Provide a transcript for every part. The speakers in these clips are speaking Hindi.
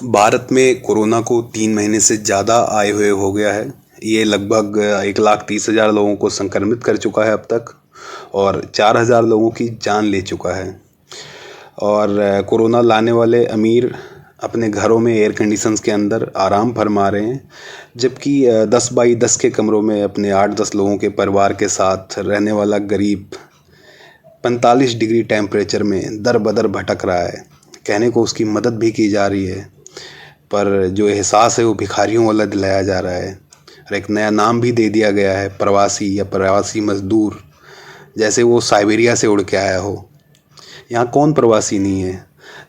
भारत में कोरोना को 3 महीने से ज़्यादा आए हुए हो गया है। ये लगभग 1,30,000 लोगों को संक्रमित कर चुका है अब तक और 4,000 लोगों की जान ले चुका है। और कोरोना लाने वाले अमीर अपने घरों में एयर कंडीशंस के अंदर आराम फरमा रहे हैं, जबकि 10 बाई 10 के कमरों में अपने 8-10 लोगों के परिवार के साथ रहने वाला गरीब 45 डिग्री टेम्परेचर में दर बदर भटक रहा है। कहने को उसकी मदद भी की जा रही है, पर जो एहसास है वो भिखारियों वाला दिलाया जा रहा है। और एक नया नाम भी दे दिया गया है, प्रवासी या प्रवासी मजदूर, जैसे वो साइबेरिया से उड़ के आया हो। यहाँ कौन प्रवासी नहीं है?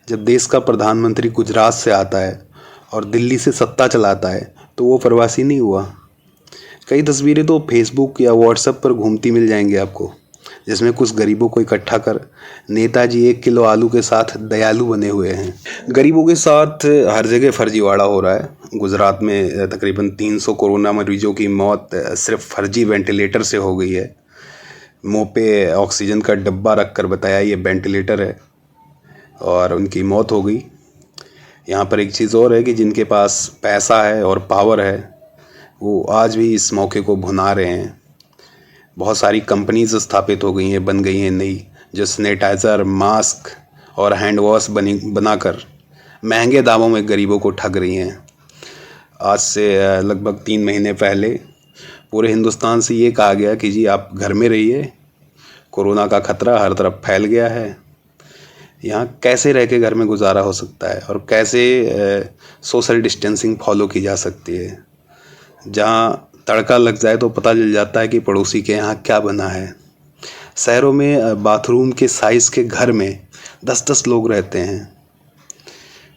जब देश का प्रधानमंत्री गुजरात से आता है और दिल्ली से सत्ता चलाता है तो वो प्रवासी नहीं हुआ। कई तस्वीरें तो फेसबुक या व्हाट्सएप पर घूमती मिल जाएंगी आपको, जिसमें कुछ गरीबों को इकट्ठा कर नेताजी 1 किलो आलू के साथ दयालु बने हुए हैं। गरीबों के साथ हर जगह फर्जीवाड़ा हो रहा है। गुजरात में तकरीबन 300 कोरोना मरीजों की मौत सिर्फ फर्जी वेंटिलेटर से हो गई है। मुंह पे ऑक्सीजन का डब्बा रख कर बताया ये वेंटिलेटर है और उनकी मौत हो गई। यहाँ पर एक चीज़ और है कि जिनके पास पैसा है और पावर है वो आज भी इस मौके को भुना रहे हैं। बहुत सारी कंपनीज स्थापित हो गई हैं, बन गई हैं नई, जो सैनिटाइज़र, मास्क और हैंड वॉश बनाकर महंगे दामों में गरीबों को ठग रही हैं। आज से लगभग 3 महीने पहले पूरे हिंदुस्तान से ये कहा गया कि जी आप घर में रहिए, कोरोना का खतरा हर तरफ फैल गया है। यहाँ कैसे रह के घर में गुजारा हो सकता है और कैसे सोशल डिस्टेंसिंग फॉलो की जा सकती है? जहाँ तड़का लग जाए तो पता चल जाता है कि पड़ोसी के यहाँ क्या बना है। शहरों में बाथरूम के साइज़ के घर में 10-10 लोग रहते हैं,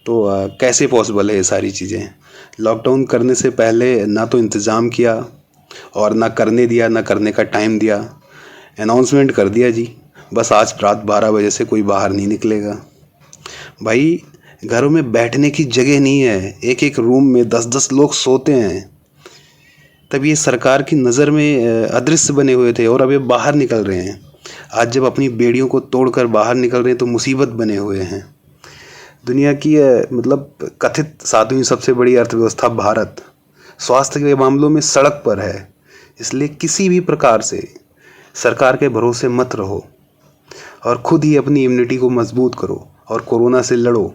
तो कैसे पॉसिबल है ये सारी चीज़ें? लॉकडाउन करने से पहले ना तो इंतज़ाम किया और ना करने दिया, ना करने का टाइम दिया। अनाउंसमेंट कर दिया जी, बस आज रात 12 बजे से कोई बाहर नहीं निकलेगा। भाई, घरों में बैठने की जगह नहीं है, एक एक रूम में 10-10 लोग सोते हैं। तब ये सरकार की नज़र में अदृश्य बने हुए थे और अब ये बाहर निकल रहे हैं। आज जब अपनी बेड़ियों को तोड़कर बाहर निकल रहे हैं तो मुसीबत बने हुए हैं। दुनिया की मतलब कथित 7वीं सबसे बड़ी अर्थव्यवस्था भारत स्वास्थ्य के मामलों में सड़क पर है। इसलिए किसी भी प्रकार से सरकार के भरोसे मत रहो और खुद ही अपनी इम्यूनिटी को मजबूत करो और कोरोना से लड़ो,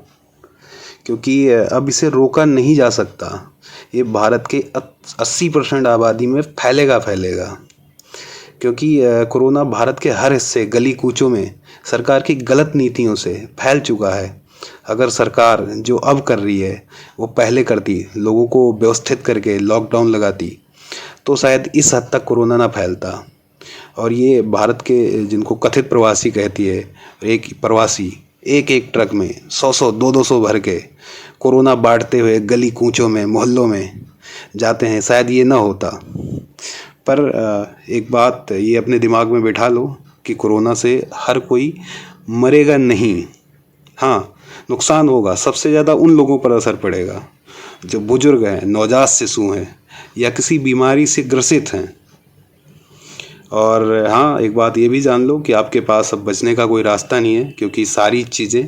क्योंकि अब इसे रोका नहीं जा सकता। ये भारत के 80% आबादी में फैलेगा, क्योंकि कोरोना भारत के हर हिस्से, गली कूचों में सरकार की गलत नीतियों से फैल चुका है। अगर सरकार जो अब कर रही है वो पहले करती, लोगों को व्यवस्थित करके लॉकडाउन लगाती, तो शायद इस हद तक कोरोना ना फैलता। और ये भारत के जिनको कथित प्रवासी कहती है, एक प्रवासी एक ट्रक में 100-100, 200-200 भर के कोरोना बांटते हुए गली कूचों में, मोहल्लों में जाते हैं, शायद ये ना होता। पर एक बात ये अपने दिमाग में बिठा लो कि कोरोना से हर कोई मरेगा नहीं। हाँ, नुकसान होगा, सबसे ज़्यादा उन लोगों पर असर पड़ेगा जो बुजुर्ग हैं, नवजात शिशु हैं या किसी बीमारी से ग्रसित हैं। और हाँ, एक बात ये भी जान लो कि आपके पास अब बचने का कोई रास्ता नहीं है, क्योंकि सारी चीज़ें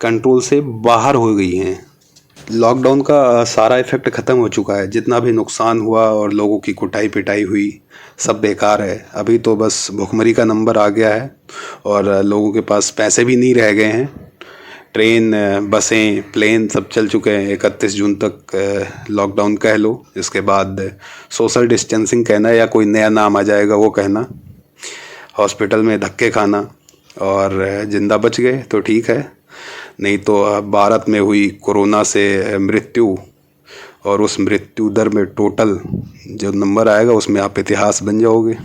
कंट्रोल से बाहर हो गई हैं। लॉकडाउन का सारा इफ़ेक्ट ख़त्म हो चुका है। जितना भी नुकसान हुआ और लोगों की कुटाई पिटाई हुई, सब बेकार है। अभी तो बस भुखमरी का नंबर आ गया है और लोगों के पास पैसे भी नहीं रह गए हैं। ट्रेन, बसें, प्लेन सब चल चुके हैं। 31 जून तक लॉकडाउन कह लो, इसके बाद सोशल डिस्टेंसिंग कहना या कोई नया नाम आ जाएगा वो कहना। हॉस्पिटल में धक्के खाना, और ज़िंदा बच गए तो ठीक है, नहीं तो भारत में हुई कोरोना से मृत्यु और उस मृत्यु दर में टोटल जो नंबर आएगा उसमें आप इतिहास बन जाओगे।